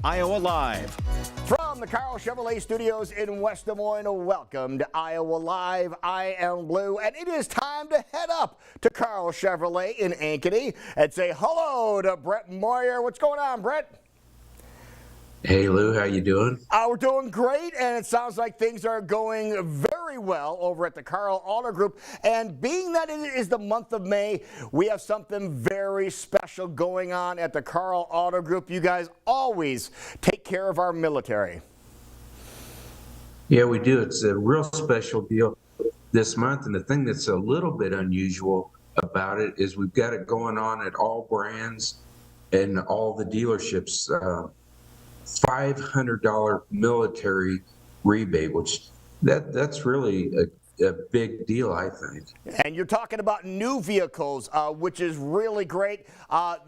Iowa Live. From the Karl Chevrolet Studios in West Des Moines, welcome to Iowa Live. I am Blue, and it is time to head up to Karl Chevrolet in Ankeny and say hello to Brett Moyer. What's going on, Brett? Hey, Lou, how you doing? We're doing great, and it sounds like things are going very well over at the Karl Auto Group. And being that it is the month of May, we have something very special going on at the Karl Auto Group. You guys always take care of our military. Yeah, we do. It's a real special deal this month, and the thing that's a little bit unusual about it is we've got it going on at all brands and all the dealerships. $500 military rebate, which that's really a big deal, I think. And you're talking about new vehicles, which is really great.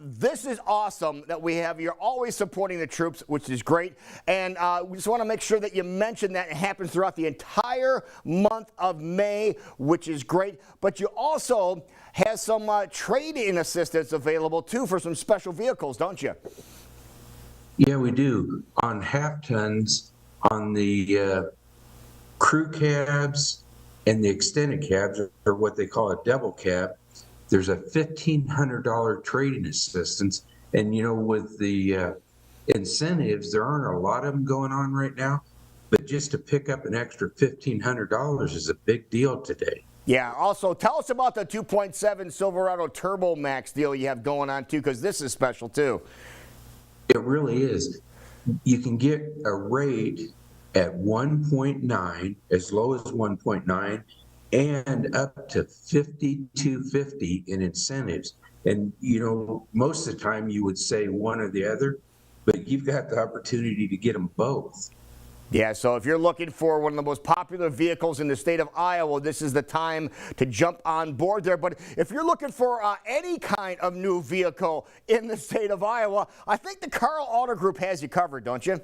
This is awesome that we have. You're always supporting the troops, which is great. And we just want to make sure that you mention that it happens throughout the entire month of May, which is great. But you also have some trade-in assistance available, too, for some special vehicles, don't you? Yeah, we do. On half tons, on the crew cabs and the extended cabs, or what they call a double cab, there's a $1,500 trade-in assistance. And, you know, with the incentives, there aren't a lot of them going on right now, but just to pick up an extra $1,500 is a big deal today. Yeah, also tell us about the 2.7 Silverado Turbo Max deal you have going on, too, because this is special, too. It really is. You can get a rate at 1.9, as low as 1.9, and up to 5,250 in incentives. And, you know, most of the time you would say one or the other, but you've got the opportunity to get them both. Yeah, so if you're looking for one of the most popular vehicles in the state of Iowa, this is the time to jump on board there. But if you're looking for any kind of new vehicle in the state of Iowa, I think the Karl Auto Group has you covered, don't you?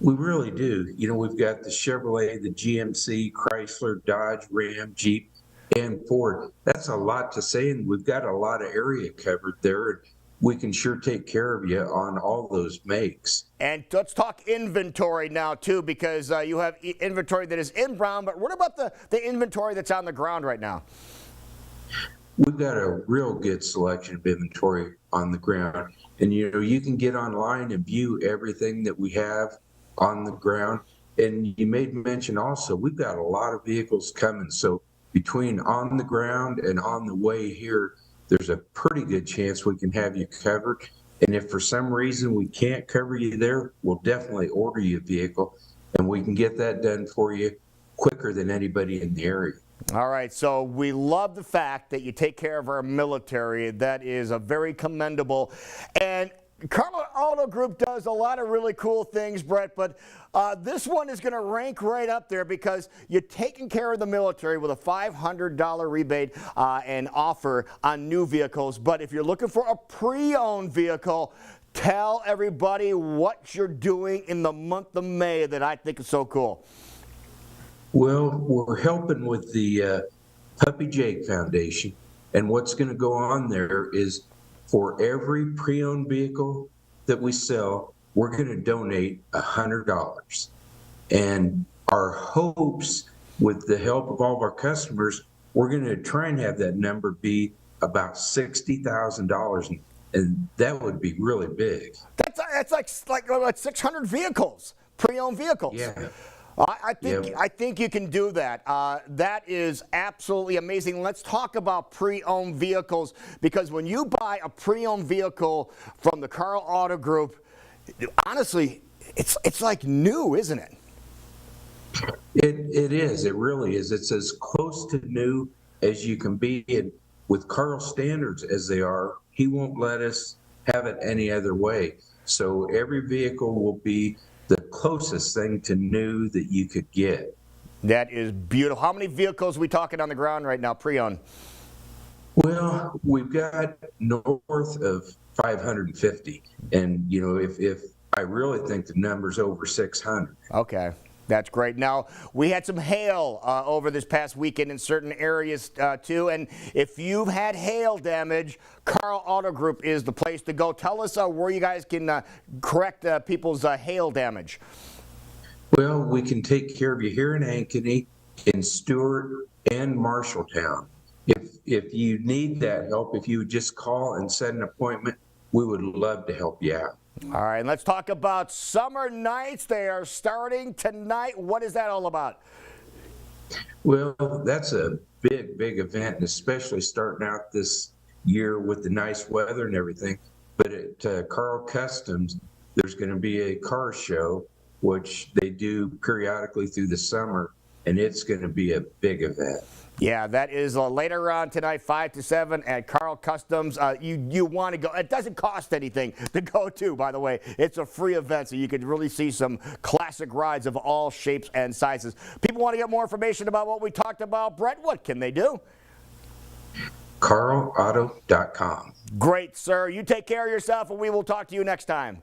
We really do. You know, we've got the Chevrolet, the GMC, Chrysler, Dodge, Ram, Jeep, and Ford. That's a lot to say, and we've got a lot of area covered there. We can sure take care of you on all those makes. And let's talk inventory now, too, because you have inventory that is in brown, but what about the inventory that's on the ground right now? We've got a real good selection of inventory on the ground. And, you know, you can get online and view everything that we have on the ground. And you made mention also, we've got a lot of vehicles coming. So between on the ground and on the way here, there's a pretty good chance we can have you covered. And if for some reason we can't cover you there, we'll definitely order you a vehicle, and we can get that done for you quicker than anybody in the area. All right, so we love the fact that you take care of our military. That is a very commendable. And Karl Auto Group does a lot of really cool things, Brett, but this one is going to rank right up there because you're taking care of the military with a $500 rebate and offer on new vehicles. But if you're looking for a pre-owned vehicle, tell everybody what you're doing in the month of May that I think is so cool. Well, we're helping with the Puppy Jake Foundation, and what's going to go on there is for every pre-owned vehicle that we sell, we're going to donate $100. And our hopes, with the help of all of our customers, we're going to try and have that number be about $60,000, and that would be really big. That's like 600 vehicles, pre-owned vehicles. Yeah. I think you can do that. That is absolutely amazing. Let's talk about pre-owned vehicles, because when you buy a pre-owned vehicle from the Karl Auto Group, honestly, it's like new, isn't it? It is. It really is. It's as close to new as you can be. And with Karl standards as they are, he won't let us have it any other way. So every vehicle will be the closest thing to new that you could get. That is beautiful. How many vehicles are we talking on the ground right now, pre-owned? Well, we've got north of 550. And, you know, if I really think the number's over 600. Okay. That's great. Now, we had some hail over this past weekend in certain areas too, and if you've had hail damage, Karl Auto Group is the place to go. Tell us where you guys can correct people's hail damage. Well, we can take care of you here in Ankeny, in Stewart, and Marshalltown. If you need that help, if you would just call and set an appointment, we would love to help you out. All right, and let's talk about summer nights. They are starting tonight. What is that all about? Well, that's a big event, and especially starting out this year with the nice weather and everything. But at Karl Customs, there's going to be a car show, which they do periodically through the summer, and it's going to be a big event. Yeah, that is later on tonight, 5 to 7 at Karl Customs. You want to go. It doesn't cost anything to go to, by the way. It's a free event, so you can really see some classic rides of all shapes and sizes. People want to get more information about what we talked about. Brett, what can they do? KarlAuto.com. Great, sir. You take care of yourself, and we will talk to you next time.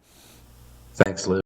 Thanks, Lou.